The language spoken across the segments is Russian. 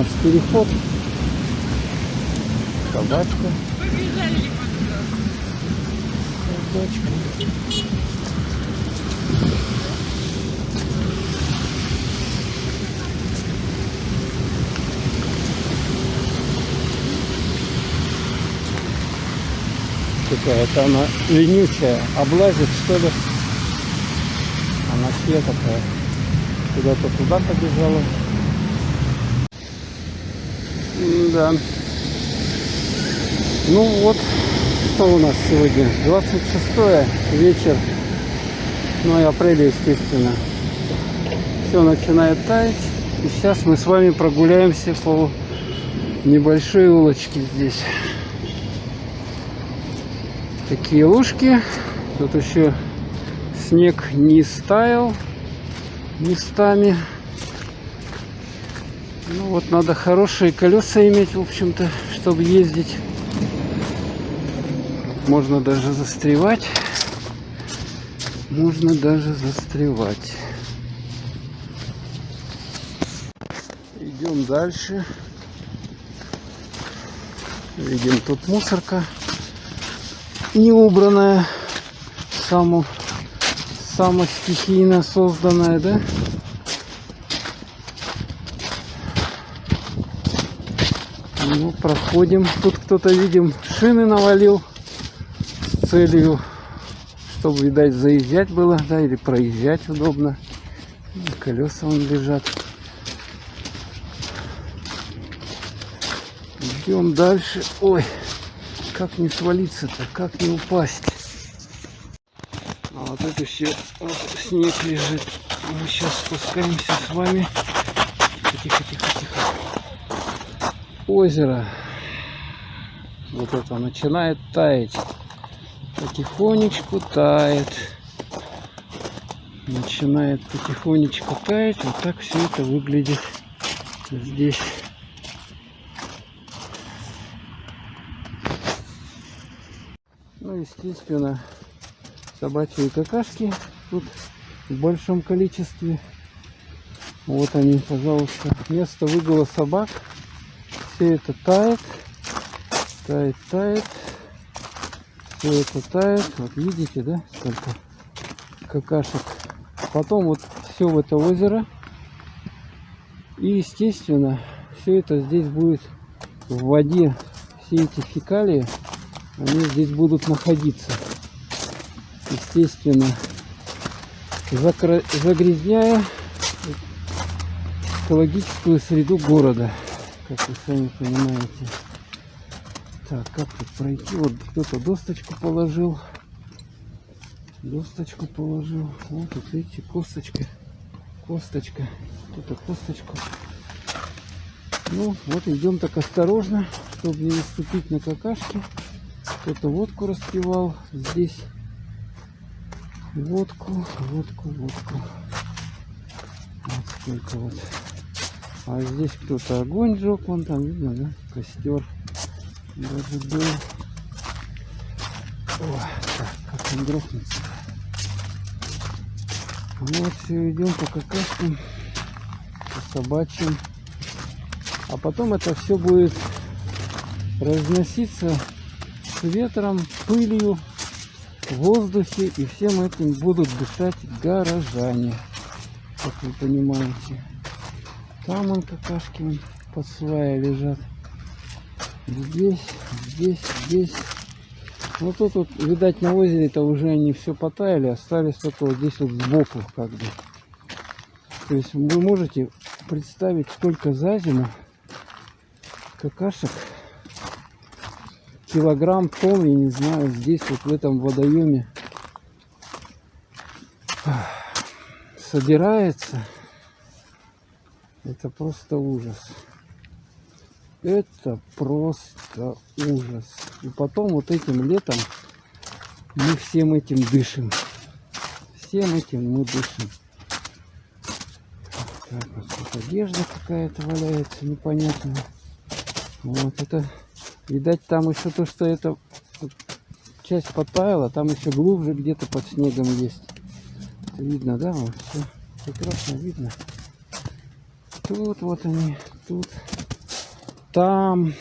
нас переход. Собачка. Собачка. Какая-то она ленючая, облазит, что ли. Она все такая. Куда-то туда побежала. Да. Ну вот, что у нас сегодня? 26 вечер. Ну и апреля, естественно. Все начинает таять. И сейчас мы с вами прогуляемся по небольшой улочке здесь. Такие лужки. Тут еще снег не стаял местами. Ну вот надо хорошие колеса иметь, в общем-то, чтобы ездить. Можно даже застревать. Можно даже застревать. Идем дальше. Видим, тут мусорка не убранная, самостихийно созданная, да? Ну, проходим. Тут кто-то, видим, шины навалил с целью, чтобы, видать, заезжать было, да, или проезжать удобно. Колеса вон лежат. Идем дальше. Ой, как не свалиться-то, как не упасть. А вот это все вот, снег лежит. Мы сейчас спускаемся с вами. Тихо, тихо, тихо. Озеро. Вот это начинает таять. Потихонечку тает. Начинает потихонечку таять. Вот так все это выглядит здесь. Ну, естественно, собачьи какашки тут в большом количестве. Вот они, пожалуйста. Место выгула собак. Все это тает. Тает, тает. Все это тает. Вот видите, да, сколько какашек. Потом вот все в это озеро. И, естественно, все это здесь будет в воде. Все эти фекалии, они здесь будут находиться. Естественно, загрязняя экологическую среду города, как вы сами понимаете. Так, как тут пройти? Вот кто-то досточку положил. Досточку положил. Вот тут, видите, косточка. Косточка. Кто-то косточку. Ну, вот идем так осторожно, чтобы не наступить на какашки. Кто-то водку распивал здесь. Водку. Вот сколько вот. А здесь кто-то огонь жег, вон там видно, да? Костер даже был. О, так, как он грохнется. Вот все, идем по какашкам, по собачьим. А потом это все будет разноситься с ветром, пылью, в воздухе, и всем этим будут дышать горожане, как вы понимаете. Там вон какашки вон под сваей лежат. Здесь. Ну тут вот, видать, на озере-то уже они все потаяли, остались только вот здесь вот сбоку, как бы. То есть вы можете представить, сколько за зиму какашек, килограмм, тонн, я не знаю, здесь вот в этом водоеме собирается. Это просто ужас. Это просто ужас. И потом вот этим летом мы всем этим дышим. Всем этим мы дышим. Так, вот тут одежда какая-то валяется непонятная. Вот это, видать, там еще то, что это вот, часть потаяла, там еще глубже где-то под снегом есть. Это видно, да? Вот все прекрасно видно. Тут вот они, тут там.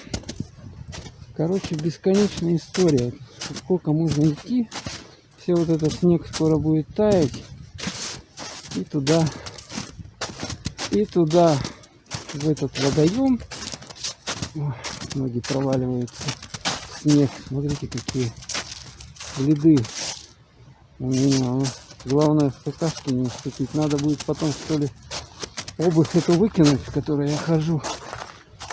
Короче, бесконечная история. Сколько можно идти. Все вот этот снег скоро будет таять. И туда, в этот водоем. Ой, ноги проваливаются. Снег. Смотрите, какие следы у меня. Главное, в какашки не уступить. Надо будет потом, что ли, обувь эту выкинуть, в которой я хожу.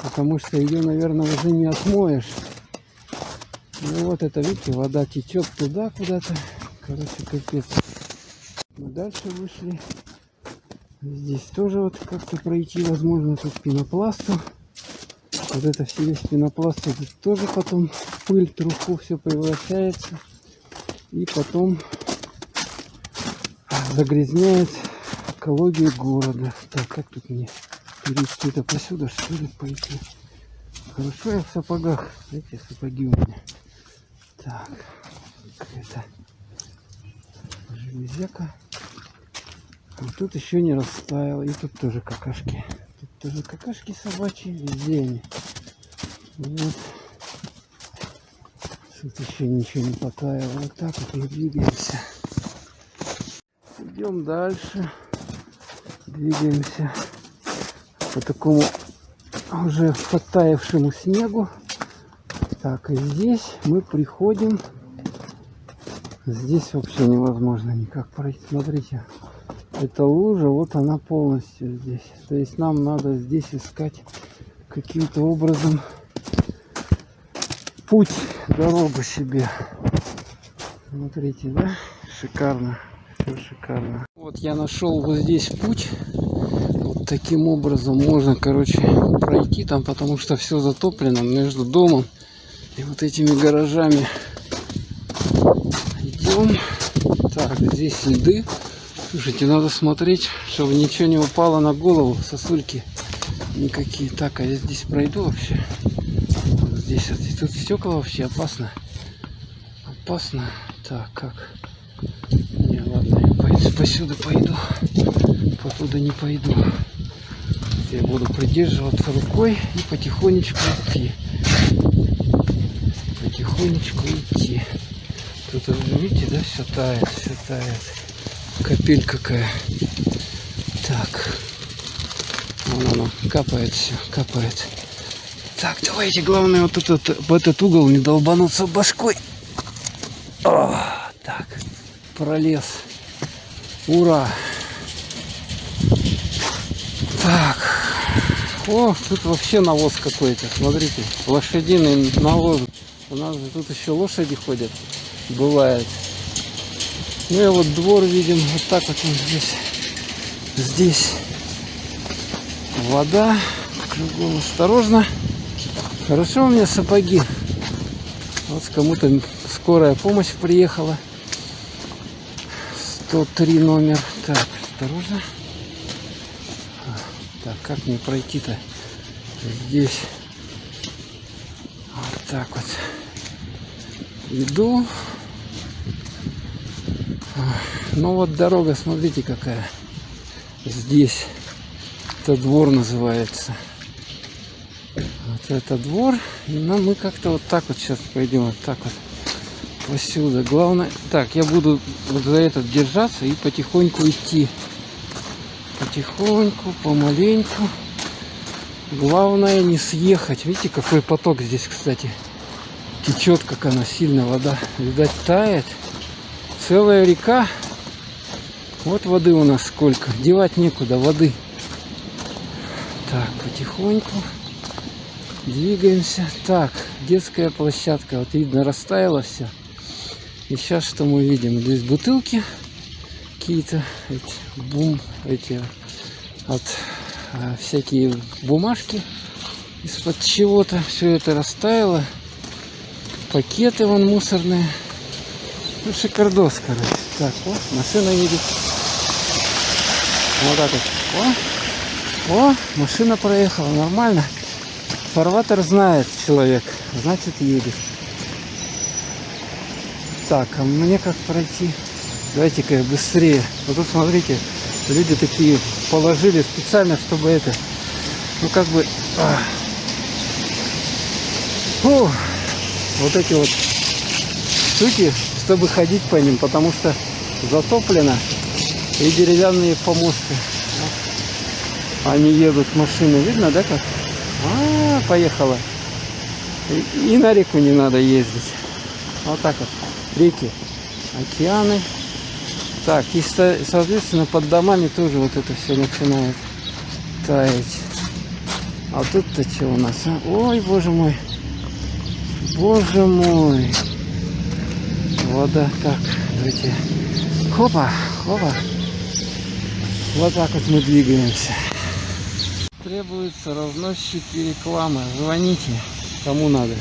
Потому что ее, наверное, уже не отмоешь. Ну вот это, видите, вода течет туда куда-то. Короче, капец. Мы дальше вышли. Здесь тоже вот как-то пройти возможно. Тут пенопласту. Вот это все весь пенопласт. Здесь тоже потом пыль, труху все превращается. И потом загрязняет экологию города. Так, как тут мне перейти? Это посюда, что ли, пойти? Хорошо я в сапогах. Эти сапоги у меня. Так, какая-то железяка. Вот тут еще не растаяло. И тут тоже какашки. Тут тоже какашки собачьи. Везде они. Вот. Тут еще ничего не потаяло. Вот так вот и двигаемся. Идем дальше. Двигаемся по такому уже подтаявшему снегу. Так, и здесь мы приходим. Здесь вообще невозможно никак пройти. Смотрите, эта лужа, вот она полностью здесь. То есть нам надо здесь искать каким-то образом путь, дорогу себе. Смотрите, да? Шикарно. Все шикарно. Вот я нашел вот здесь путь. Вот таким образом можно, короче, пройти там, потому что все затоплено между домом и вот этими гаражами. Идем. Так, здесь следы. Слушайте, надо смотреть, чтобы ничего не упало на голову, сосульки никакие. Так, а я здесь пройду вообще? Вот здесь вот. Тут стекла вообще опасно. Опасно. Так, как? Не, ладно, я посюда пойду. Потуда не пойду. Я буду придерживаться рукой и потихонечку идти. Потихонечку идти. Тут уже, видите, да, все тает, все тает. Капель какая. Так. Вон оно, капает все, капает. Так, давайте, главное, вот в этот угол не долбануться башкой. О, так, пролез. Ура! Так. О, тут вообще навоз какой-то. Смотрите, лошадиный навоз. У нас же тут еще лошади ходят. Бывает. Ну и вот двор видим. Вот так вот он здесь. Здесь вода. Кругом осторожно. Хорошо у меня сапоги. Вот кому-то скорая помощь приехала. 103 номер. Так, осторожно. Так, как мне пройти-то здесь? Вот так вот. Иду. Ну вот дорога, смотрите какая. Здесь. Это двор называется. Вот это двор. И мы как-то вот так вот сейчас пойдем. Вот так вот. Посюда. Главное. Так, я буду вот за этот держаться и потихоньку идти. Потихоньку, помаленьку. Главное не съехать. Видите, какой поток здесь, кстати. Течет, как она сильно, вода. Видать, тает. Целая река. Вот воды у нас сколько. Девать некуда, воды. Так, потихоньку двигаемся. Так, детская площадка. Вот видно, растаяло все. И сейчас что мы видим? Здесь бутылки. Какие-то эти от всякие бумажки из-под чего-то. Все это растаяло. Пакеты вон мусорные. Ну, шикардос, короче. Так, вот, машина едет. Вот так вот. О, машина проехала, нормально. Фарватер знает человек, значит едет. Так, а мне как пройти? Давайте-ка быстрее. Вот тут смотрите, люди такие положили специально, чтобы это, ну как бы Фу, вот эти вот штуки, чтобы ходить по ним, потому что затоплено. И деревянные помосты. Они едут, машины. Видно, да, как? Поехала. И на реку не надо ездить. Вот так вот. Реки, океаны. Так, и, соответственно, под домами тоже вот это все начинает таять. А тут-то что у нас, а? Ой, боже мой. Боже мой. Вода. Так, давайте. Хопа, хопа. Вот так вот мы двигаемся. Требуются разносчики рекламы. Звоните, кому надо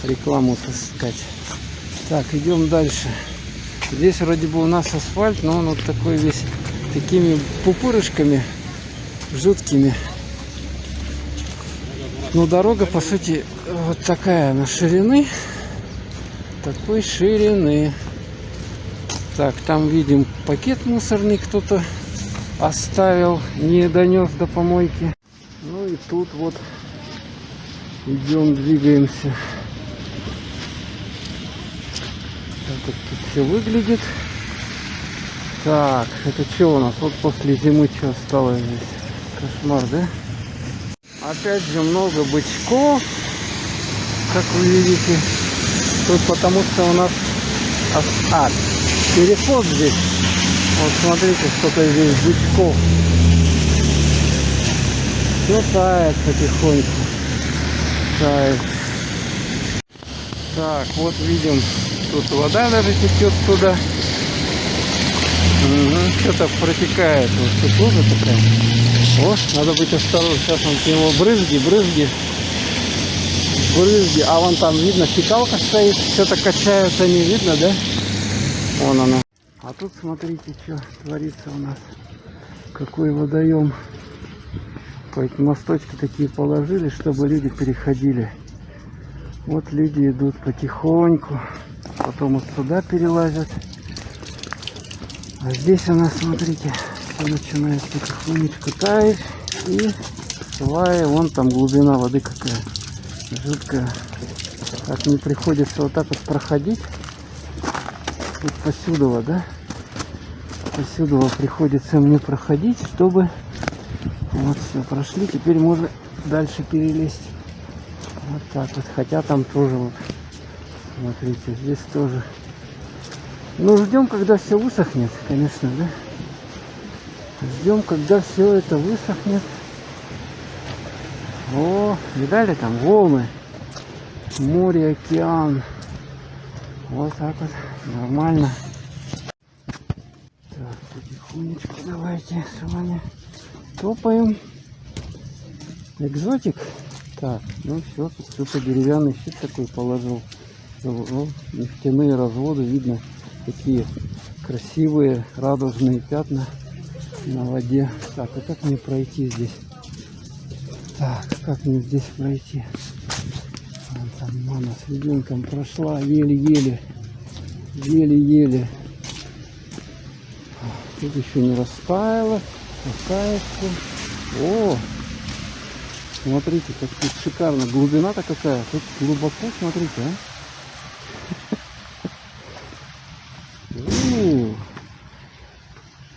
рекламу таскать. Так, идем дальше. Здесь вроде бы у нас асфальт, но он вот такой весь такими пупырышками жуткими. Но дорога, по сути, вот такая на ширины. Такой ширины. Так, там видим пакет мусорный кто-то оставил, не донес до помойки. Ну и тут вот идем, двигаемся. Так вот тут все выглядит. Так, это что у нас? Вот после зимы что осталось здесь? Кошмар, да? Опять же много бычков, как вы видите. Тут потому что у нас переход здесь. Вот смотрите, сколько здесь бычков. Все тает потихоньку. Тает. Так, вот видим, тут вода даже течет туда. Что-то протекает. Вот тут лужа такая. О, надо быть осторожным. Сейчас он к нему брызги. А вон там видно, фекалка стоит. Что-то качаются, не видно, да? Вон она. А тут смотрите, что творится у нас. Какой водоем. Мосточки такие положили, чтобы люди переходили. Вот люди идут потихоньку. Потом вот сюда перелазят. А здесь у нас, смотрите, все начинает потихонечку таять. И свая, вон там глубина воды какая жуткая. Так мне приходится вот так вот проходить. Тут посюдово, да? Посюдово приходится мне проходить, чтобы... Вот все, прошли. Теперь можно дальше перелезть. Вот так вот. Хотя там тоже вот. Смотрите, здесь тоже. Ну, ждем, когда все высохнет, конечно, да? Ждем, когда все это высохнет. О, видали там волны? Море, океан. Вот так вот. Нормально. Так, потихонечку давайте с вами топаем. Экзотик. Так, ну все, тут кто-то деревянный щит такой положил. Ну, нефтяные разводы, видно, такие красивые радужные пятна на воде. Так, а как мне пройти здесь? Так, как мне здесь пройти? Вон там мама с ребенком прошла еле-еле. Еле-еле. Тут еще не растаяло. Растает. О! Смотрите, как тут шикарно. Глубина-то какая. Тут глубоко, смотрите, а.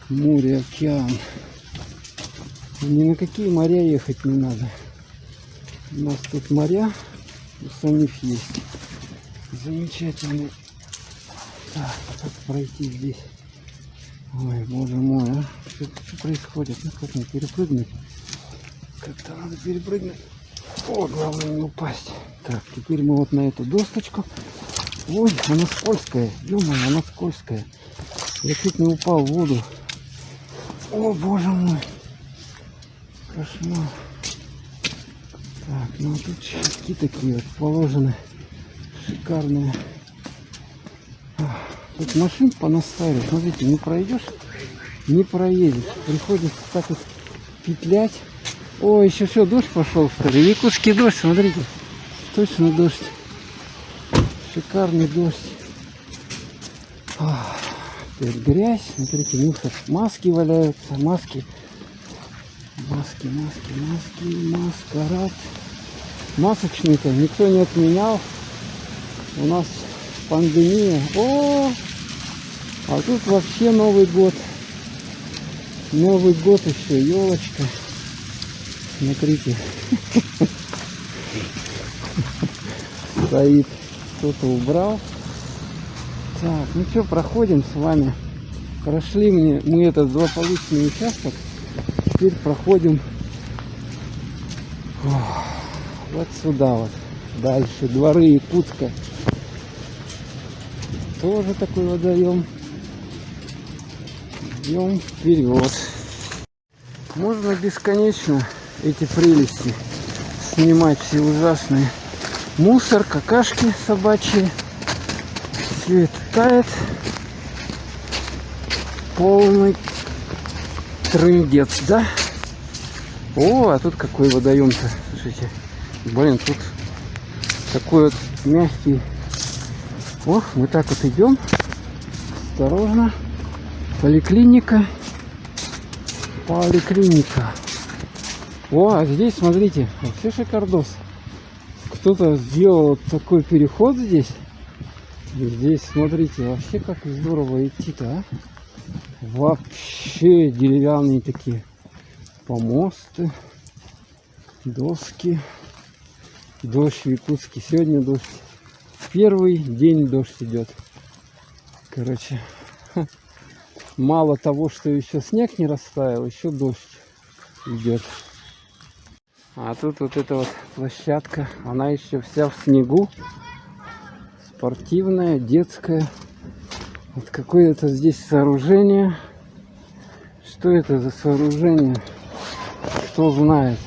Море, океан. Ни на какие моря ехать не надо. У нас тут моря у самих есть. Замечательно. Так, как пройти здесь? Ой, боже мой, а? Что происходит? Ну как мне перепрыгнуть? Как-то надо перепрыгнуть. О, главное не упасть. Так, теперь мы вот на эту досточку. Ой, она скользкая. Ё-моё, она скользкая. Я чуть не упал в воду. О, боже мой. Кошмар. Так, ну тут щитки такие вот положены. Шикарные. Тут машин понаставили. Смотрите, не пройдешь, не проедешь. Приходится так вот петлять. Ой, еще все, дождь пошел, что ли? Якутский дождь, смотрите. Точно дождь. Шикарный дождь. Теперь грязь. Смотрите, мусор. Маски валяются. Маски. Маски. Маскарад. Масочника никто не отменял. У нас пандемия. О, а тут вообще Новый год. Новый год еще, елочка. Смотрите. Стоит. Кто-то убрал. Так, ну что, проходим с вами. Прошли мы этот злополучный участок. Теперь проходим вот сюда вот. Дальше. Дворы Якутска. Тоже такой водоем. Идем вперед. Можно бесконечно эти прелести снимать, все ужасные. Мусор, какашки собачьи. Все это тает. Полный трындец, да? О, а тут какой водоем-то. Слушайте. Блин, тут такой вот мягкий. Ох, мы так вот идем. Осторожно. Поликлиника. Поликлиника. О, а здесь, смотрите, вообще шикардос. Кто-то сделал вот такой переход здесь. И здесь, смотрите, вообще как здорово идти-то, а? Вообще деревянные такие помосты, доски. Дождь в Якутске. Сегодня дождь. Первый день дождь идет. Короче, мало того, что еще снег не растаял, еще дождь идет. А тут вот эта вот площадка, она еще вся в снегу. Спортивная, детская. Вот какое-то здесь сооружение. Что это за сооружение? Кто знает?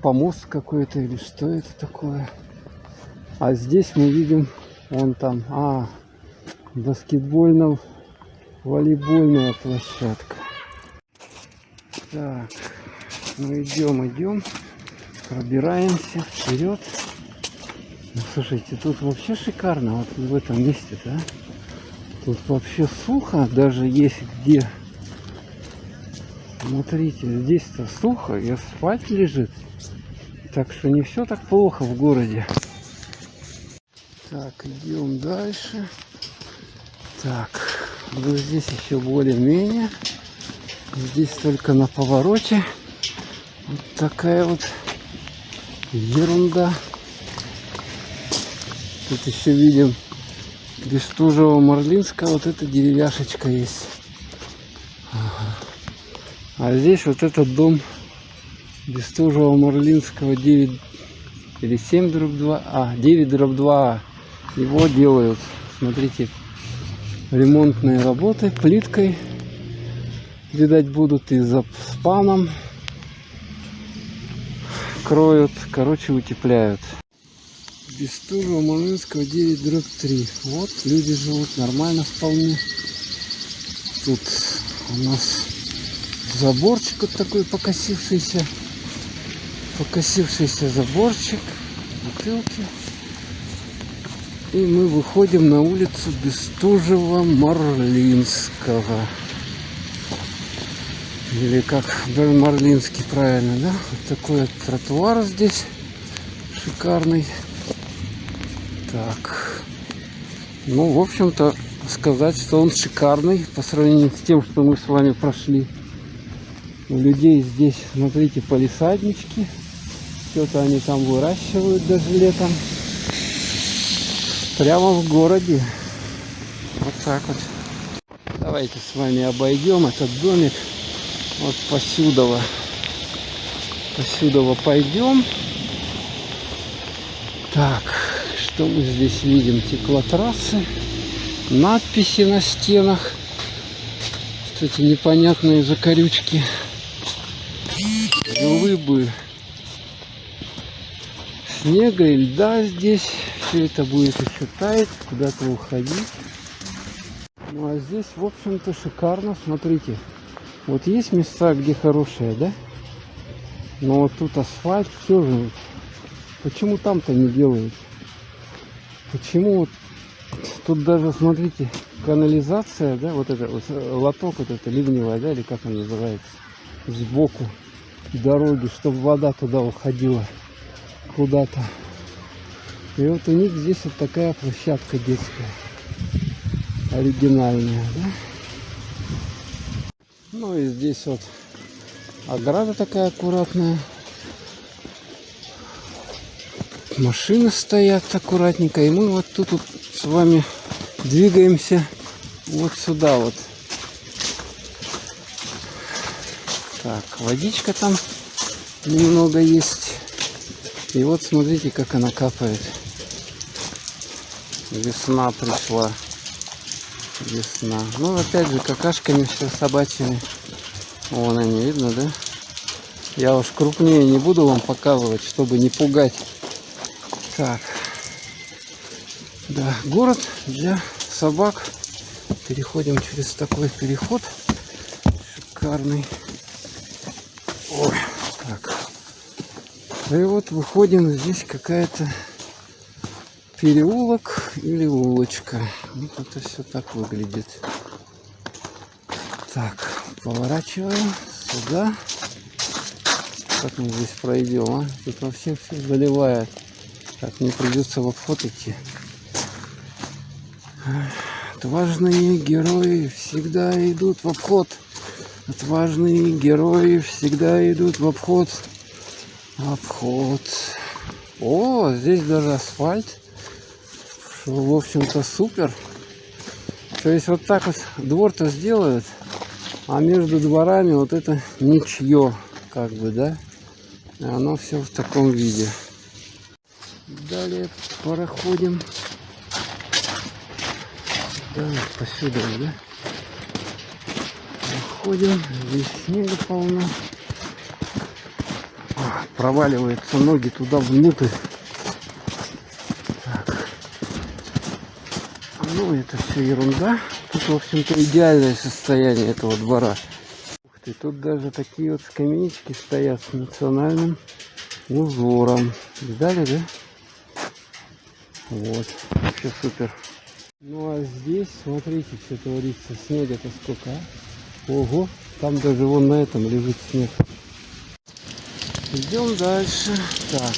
Помост какой-то или что это такое? А здесь мы видим, вон там, баскетбольно-волейбольная площадка. Так, ну идем, пробираемся вперед. Ну, слушайте, тут вообще шикарно, вот в этом месте, да? Тут вообще сухо, даже есть где. Смотрите, здесь-то сухо и асфальт лежит. Так что не все так плохо в городе. Так, идем дальше. Так, вот здесь еще более-менее. Здесь только на повороте. Вот такая вот ерунда. Тут еще видим Бестужево-Марлинская. Вот эта деревяшечка есть. Ага. А здесь вот этот дом Бестужево-Марлинского 9 или 7/2, 9/2. Его делают, смотрите, ремонтные работы, плиткой, видать, будут и за спаном кроют, короче, утепляют. Бестужево-Марлинского 9/3. Вот, люди живут нормально вполне. Тут у нас заборчик вот такой покосившийся. Покосившийся заборчик, бутылки. И мы выходим на улицу Бестужево-Марлинского. Или как Марлинский, правильно, да? Вот такой вот тротуар здесь шикарный. Так. Ну, в общем-то, сказать, что он шикарный по сравнению с тем, что мы с вами прошли. У людей здесь, смотрите, палисаднички. Что-то они там выращивают даже летом. Прямо в городе. Вот так вот. Давайте с вами обойдем этот домик. Вот посюдово. Посюдово пойдем. Так, что мы здесь видим? Теплотрассы. Надписи на стенах. Кстати, непонятные закорючки. Глыбы снега и льда здесь. Все это будет еще таять, куда-то уходить. Ну а здесь, в общем-то, шикарно. Смотрите, вот есть места, где хорошие, да? Но вот тут асфальт, все же. Почему там-то не делают? Почему вот тут даже, смотрите, канализация, да, вот это вот, лоток вот это ливневая, да, или как он называется, сбоку дороги, чтобы вода туда уходила. куда-то. И вот у них здесь вот такая площадка детская. Оригинальная, да? Ну и здесь вот ограда такая аккуратная. Машины стоят аккуратненько. И мы вот тут вот с вами двигаемся вот сюда вот. Так, водичка там немного есть. И вот смотрите, как она капает. Весна пришла. Весна. Ну, опять же, какашками все собачьими. Вон они, видно, да? Я уж крупнее не буду вам показывать, чтобы не пугать. Так. Да, город для собак. Переходим через такой переход. Шикарный. Ой, так. И вот выходим, здесь какая-то переулок или улочка. Вот это все так выглядит. Так, поворачиваем сюда. Как мы здесь пройдем, а? Тут вообще все заливает. Так, мне придется в обход идти. Отважные герои всегда идут в обход. Отважные герои всегда идут в обход. Обход. О, здесь даже асфальт. Что, в общем-то, супер. То есть вот так вот двор-то сделают, а между дворами вот это ничье, как бы, да? И оно все в таком виде. Далее проходим. Да, посюда, да? Проходим. Здесь снега полно. Проваливаются ноги туда внутрь. Так. Ну, это все ерунда. Тут, в общем-то, идеальное состояние этого двора. Ух ты, тут даже такие вот скамеечки стоят с национальным узором. Видали, да? Вот. Вообще супер. Ну, а здесь, смотрите, что творится. Снега-то сколько, а? Ого, там даже вон на этом лежит снег. Идем дальше. Так.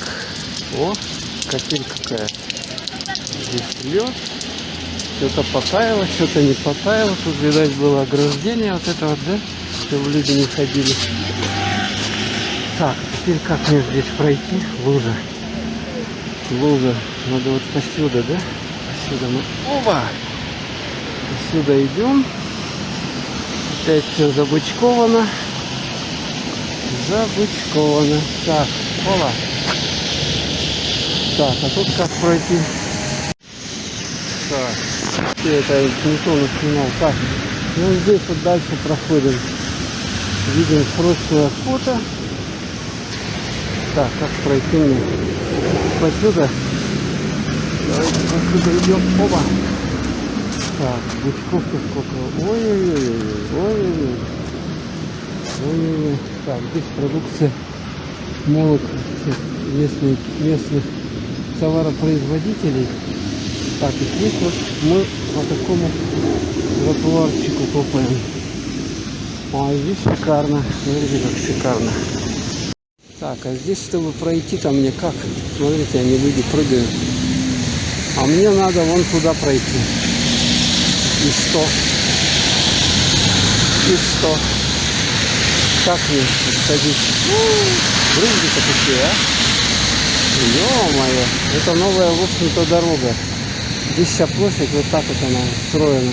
О, капель какая. Здесь лед. Что-то потаяло, что-то не потаяло. Тут, видать, было ограждение вот это вот, да? Чтобы люди не ходили. Так, теперь как мне здесь пройти? Лужа. Лужа. Надо вот посюда, да? Посюда мы... Оба! Посюда идем. Опять все забычковано. Забычковано. Так, ола. Так, а тут как пройти? Так, это не то наснимал. Так, ну здесь вот дальше проходим. Видим прочное фото. Так, как пройти мне? Посюда. Давайте посюда идем. Оба. Так, бычков-то сколько. Ой-ой-ой. Ой-ой-ой. Так, здесь продукция молот местных товаропроизводителей. Так, и здесь вот мы по такому тротуарчику топаем. А здесь шикарно. Смотрите, как шикарно. Так, а здесь, чтобы пройти, там мне как? Смотрите, они люди прыгают. А мне надо вон туда пройти. И что? И что? Как мне сходить? Брызги-то какие, а? Ё-моё, это новая, в общем-то, дорога. Здесь вся площадь, вот так вот она устроена.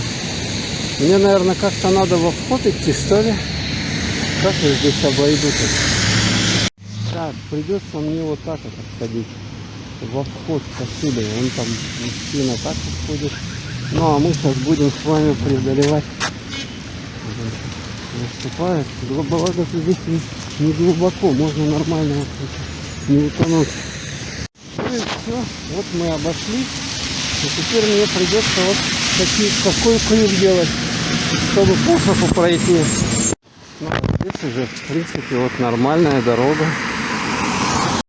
Мне, наверное, как-то надо в обход идти, что ли? Как я здесь обойду -то? Так, придется мне вот так вот отходить. В обход отсюда. Вон там мужчина так вот ходит. Ну, а мы сейчас будем с вами преодолевать. Наступает. Благо, здесь не глубоко, можно нормально вот не утонуть. Ну и все, вот мы обошли. И теперь мне придется вот такой крюк делать, чтобы по шоку пройти. Ну, здесь уже, в принципе, вот нормальная дорога.